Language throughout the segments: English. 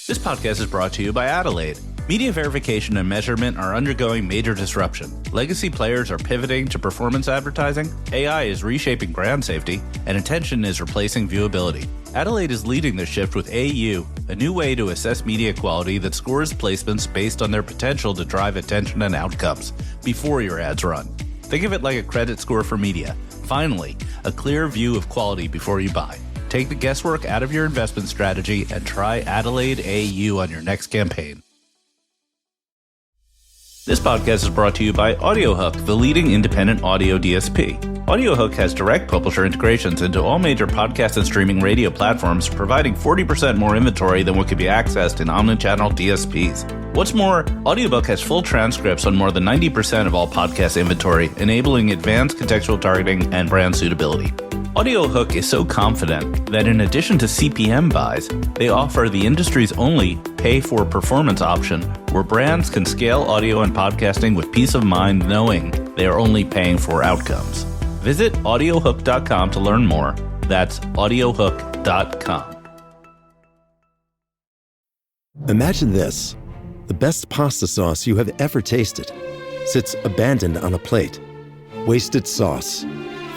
This podcast is brought to you by Adelaide. Media verification and measurement are undergoing major disruption. Legacy players are pivoting to performance advertising, AI is reshaping brand safety, and attention is replacing viewability. Adelaide is leading this shift with AU, a new way to assess media quality that scores placements based on their potential to drive attention and outcomes before your ads run. Think of it like a credit score for media. Finally, a clear view of quality before you buy. Take the guesswork out of your investment strategy and try Adelaide AU on your next campaign. This podcast is brought to you by AudioHook, the leading independent audio DSP. AudioHook has direct publisher integrations into all major podcast and streaming radio platforms, providing 40% more inventory than what could be accessed in omnichannel DSPs. What's more, AudioBook has full transcripts on more than 90% of all podcast inventory, enabling advanced contextual targeting and brand suitability. AudioHook is so confident that in addition to CPM buys, they offer the industry's only pay-for-performance option where brands can scale audio and podcasting with peace of mind knowing they are only paying for outcomes. Visit audiohook.com to learn more. That's audiohook.com. Imagine this. The best pasta sauce you have ever tasted sits abandoned on a plate. Wasted sauce.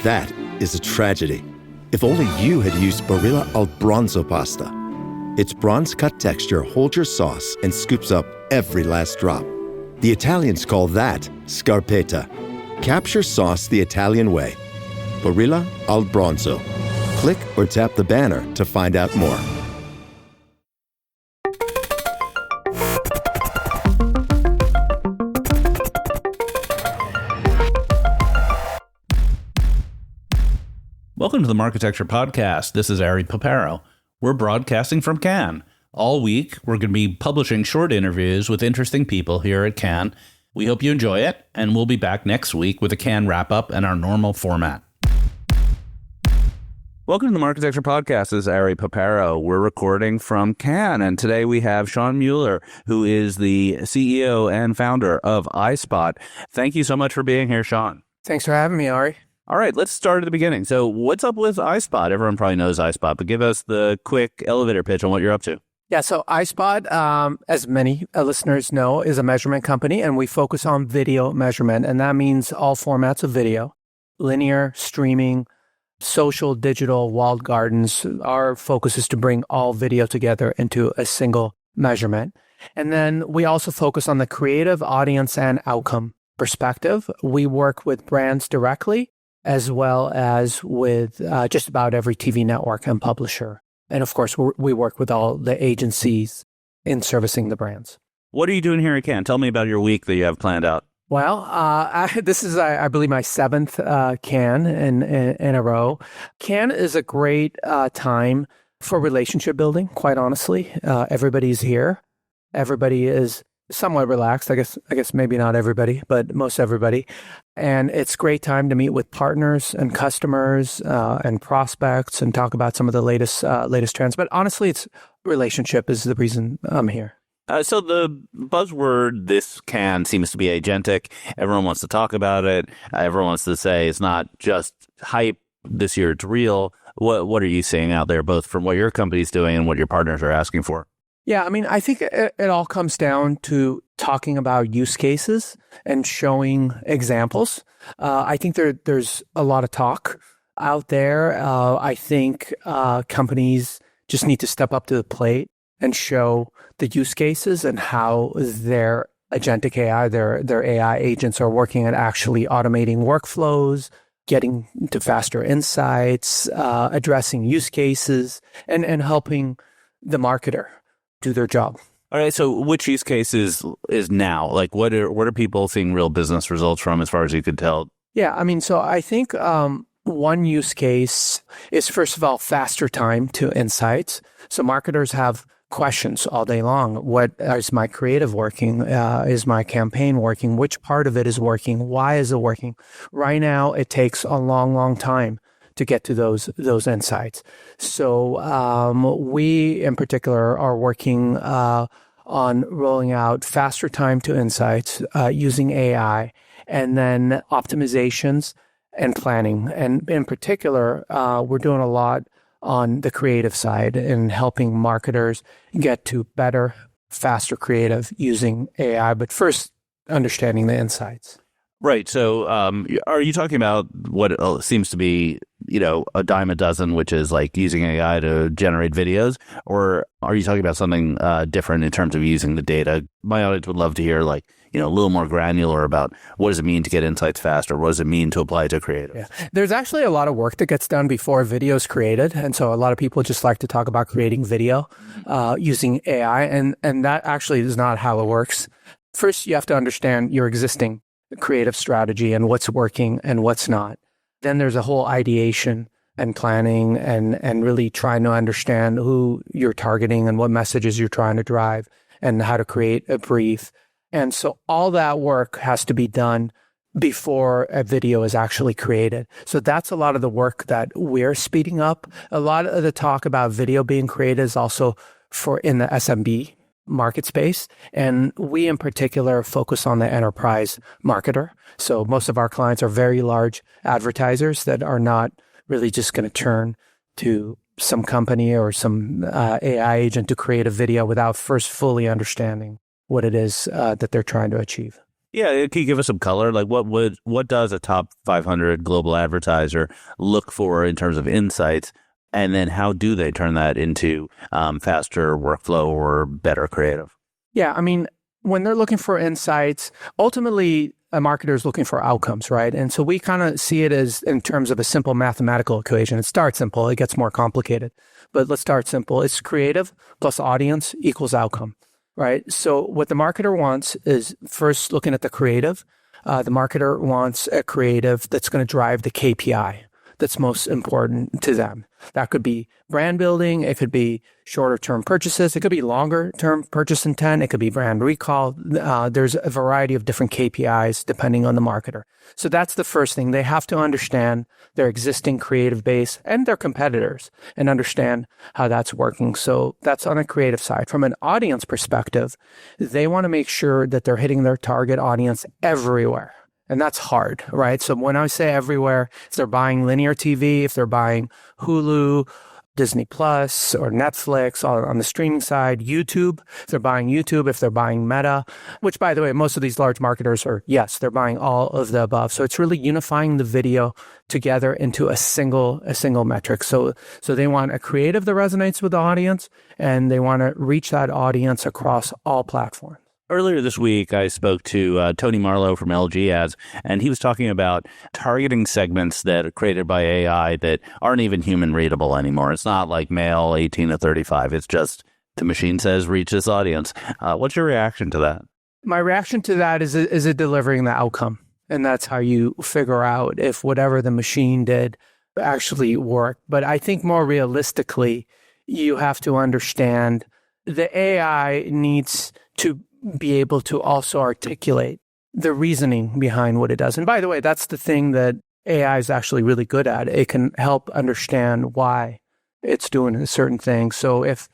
That is a tragedy. If only you had used Barilla al Bronzo pasta. Its bronze-cut texture holds your sauce and scoops up every last drop. The Italians call that scarpetta. Capture sauce the Italian way. Barilla al Bronzo. Click or tap the banner to find out more. Welcome to the Marketecture Podcast. This is Ari Paparo. We're broadcasting from Cannes. All week, we're going to be publishing short interviews with interesting people here at Cannes. We hope you enjoy it, and we'll be back next week with a Cannes wrap-up and our normal format. Welcome to the Marketecture Podcast. This is Ari Paparo. We're recording from Cannes, and today we have Sean Muller, who is the CEO and founder of iSpot. Thank you so much for being here, Sean. Thanks for having me, Ari. All right, let's start at the beginning. So what's up with iSpot? Everyone probably knows iSpot, but give us the quick elevator pitch on what you're up to. Yeah, so iSpot, as many listeners know, is a measurement company, and we focus on video measurement, and that means all formats of video, linear, streaming, social, digital, walled gardens. Our focus is to bring all video together into a single measurement. And then we also focus on the creative, audience, and outcome perspective. We work with brands directly, as well as with just about every TV network and publisher. And of course, we work with all the agencies in servicing the brands. What are you doing here at Cannes? Tell me about your week that you have planned out. Well, this is, I believe, my seventh Cannes in a row. Cannes is a great time for relationship building, quite honestly. Everybody's here. Everybody is somewhat relaxed. I guess maybe not everybody, but most everybody. And it's a great time to meet with partners and customers and prospects and talk about some of the latest trends. But honestly, it's relationship is the reason I'm here. So the buzzword this Cannes seems to be agentic. Everyone wants to talk about it. Everyone wants to say it's not just hype. This year it's real. What are you seeing out there, both from what your company's doing and what your partners are asking for? Yeah, I mean, I think it all comes down to talking about use cases and showing examples. I think there's a lot of talk out there. I think companies just need to step up to the plate and show the use cases and how their agentic AI, their AI agents are working at actually automating workflows, getting to faster insights, addressing use cases, and helping the marketer do their job. All right. So which use case is now? Like what are people seeing real business results from as far as you could tell? Yeah. I mean, so I think one use case is, first of all, faster time to insights. So marketers have questions all day long. What is my creative working? Is my campaign working? Which part of it is working? Why is it working? Right now, it takes a long, long time to get to those insights. So we, in particular, are working on rolling out faster time to insights using AI, and then optimizations and planning. And in particular, we're doing a lot on the creative side and helping marketers get to better, faster creative using AI, but first understanding the insights. Right. So are you talking about what seems to be, a dime a dozen, which is like using AI to generate videos? Or are you talking about something different in terms of using the data? My audience would love to hear a little more granular about what does it mean to get insights faster? What does it mean to apply to creative? Yeah. There's actually a lot of work that gets done before a video is created. And so a lot of people just like to talk about creating video using AI. And that actually is not how it works. First, you have to understand your existing creative strategy and what's working and what's not. Then there's a whole ideation and planning and really trying to understand who you're targeting and what messages you're trying to drive and how to create a brief. And so all that work has to be done before a video is actually created. So that's a lot of the work that we're speeding up. A lot of the talk about video being created is also for in the SMB market space. And we in particular focus on the enterprise marketer. So most of our clients are very large advertisers that are not really just going to turn to some company or some AI agent to create a video without first fully understanding what it is that they're trying to achieve. Yeah, can you give us some color? Like what does a top 500 global advertiser look for in terms of insights? And then how do they turn that into faster workflow or better creative? Yeah, I mean, when they're looking for insights, ultimately a marketer is looking for outcomes, right? And so we kind of see it as in terms of a simple mathematical equation. It starts simple, it gets more complicated. But let's start simple. It's creative plus audience equals outcome, right? So what the marketer wants is first looking at the creative. The marketer wants a creative that's going to drive the KPI that's most important to them. That could be brand building. It could be shorter term purchases. It could be longer term purchase intent. It could be brand recall. There's a variety of different KPIs depending on the marketer. So that's the first thing. They have to understand their existing creative base and their competitors and understand how that's working. So that's on a creative side. From an audience perspective, they want to make sure that they're hitting their target audience everywhere. And that's hard, right? So when I say everywhere, if they're buying linear TV, if they're buying Hulu, Disney Plus, or Netflix on the streaming side, YouTube, if they're buying YouTube, if they're buying Meta, which by the way, most of these large marketers are, yes, they're buying all of the above. So it's really unifying the video together into a single metric. So they want a creative that resonates with the audience, and they want to reach that audience across all platforms. Earlier this week, I spoke to Tony Marlowe from LG Ads, and he was talking about targeting segments that are created by AI that aren't even human readable anymore. It's not like male 18 to 35. It's just the machine says reach this audience. What's your reaction to that? My reaction to that is it delivering the outcome? And that's how you figure out if whatever the machine did actually worked. But I think more realistically, you have to understand the AI needs to be able to also articulate the reasoning behind what it does. And by the way, that's the thing that AI is actually really good at. It can help understand why it's doing a certain thing. So if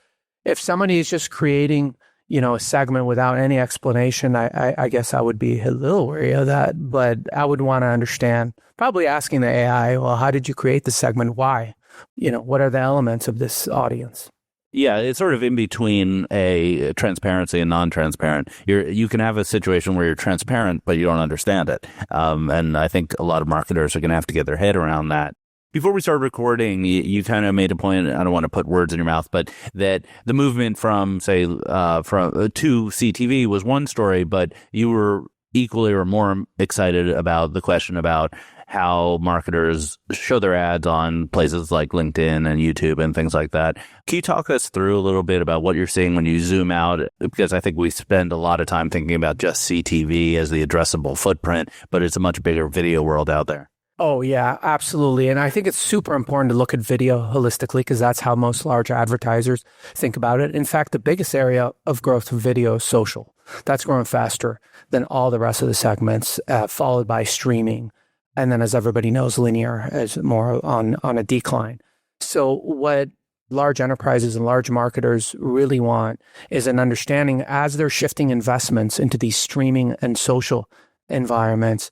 somebody is just creating, a segment without any explanation, I guess I would be a little wary of that. But I would want to understand, probably asking the AI, well, how did you create the segment? Why? What are the elements of this audience? Yeah, it's sort of in between a transparency and non-transparent. You can have a situation where you're transparent, but you don't understand it. And I think a lot of marketers are going to have to get their head around that. Before we started recording, you kind of made a point, I don't want to put words in your mouth, but that the movement from to CTV was one story, but you were equally or more excited about the question about how marketers show their ads on places like LinkedIn and YouTube and things like that. Can you talk us through a little bit about what you're seeing when you zoom out? Because I think we spend a lot of time thinking about just CTV as the addressable footprint, but it's a much bigger video world out there. Oh, yeah, absolutely. And I think it's super important to look at video holistically because that's how most large advertisers think about it. In fact, the biggest area of growth for video is social. That's growing faster than all the rest of the segments, followed by streaming. And then, as everybody knows, linear is more on a decline. So what large enterprises and large marketers really want is an understanding as they're shifting investments into these streaming and social environments,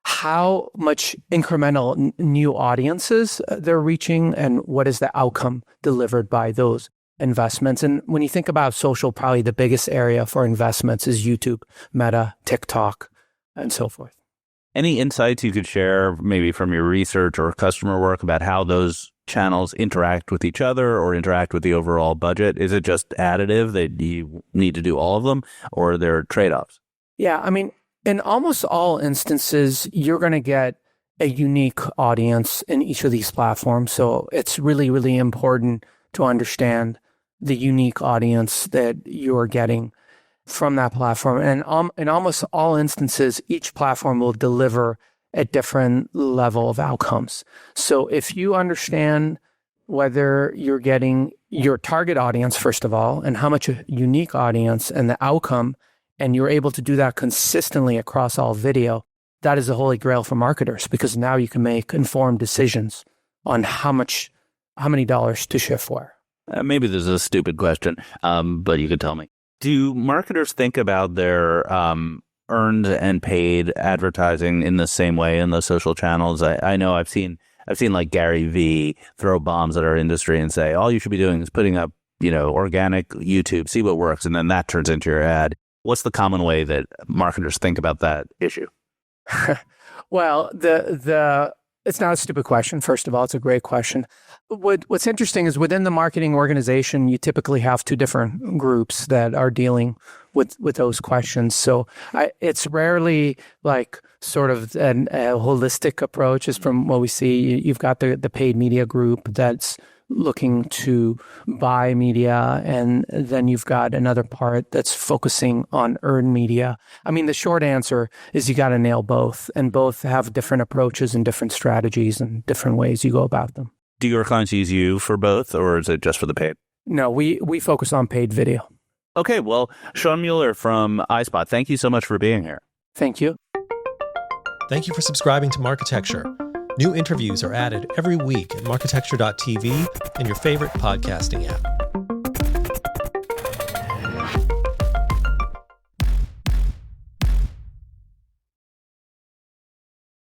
how much incremental new audiences they're reaching and what is the outcome delivered by those investments. And when you think about social, probably the biggest area for investments is YouTube, Meta, TikTok, and so forth. Any insights you could share maybe from your research or customer work about how those channels interact with each other or interact with the overall budget? Is it just additive that you need to do all of them, or are there trade-offs? Yeah, I mean, in almost all instances, you're going to get a unique audience in each of these platforms. So it's really, really important to understand the unique audience that you're getting from that platform. And in almost all instances, each platform will deliver a different level of outcomes. So if you understand whether you're getting your target audience, first of all, and how much a unique audience and the outcome, and you're able to do that consistently across all video, that is the holy grail for marketers, because now you can make informed decisions on how many dollars to shift where. Maybe this is a stupid question, but you could tell me. Do marketers think about their earned and paid advertising in the same way in the social channels? I know I've seen like Gary V throw bombs at our industry and say, all you should be doing is putting up, organic YouTube, see what works, and then that turns into your ad. What's the common way that marketers think about that issue? Well, it's not a stupid question. First of all, it's a great question. What's interesting is within the marketing organization, you typically have two different groups that are dealing with those questions. So it's rarely like sort of a holistic approach. Is from what we see. You've got the paid media group that's looking to buy media, and then you've got another part that's focusing on earned media. I mean, the short answer is you got to nail both, and both have different approaches and different strategies and different ways you go about them. Do your clients use you for both, or is it just for the paid? No, we focus on paid video. Okay, well, Sean Muller from iSpot, thank you so much for being here. Thank you. Thank you for subscribing to Marketecture. New interviews are added every week at marketecture.tv and your favorite podcasting app.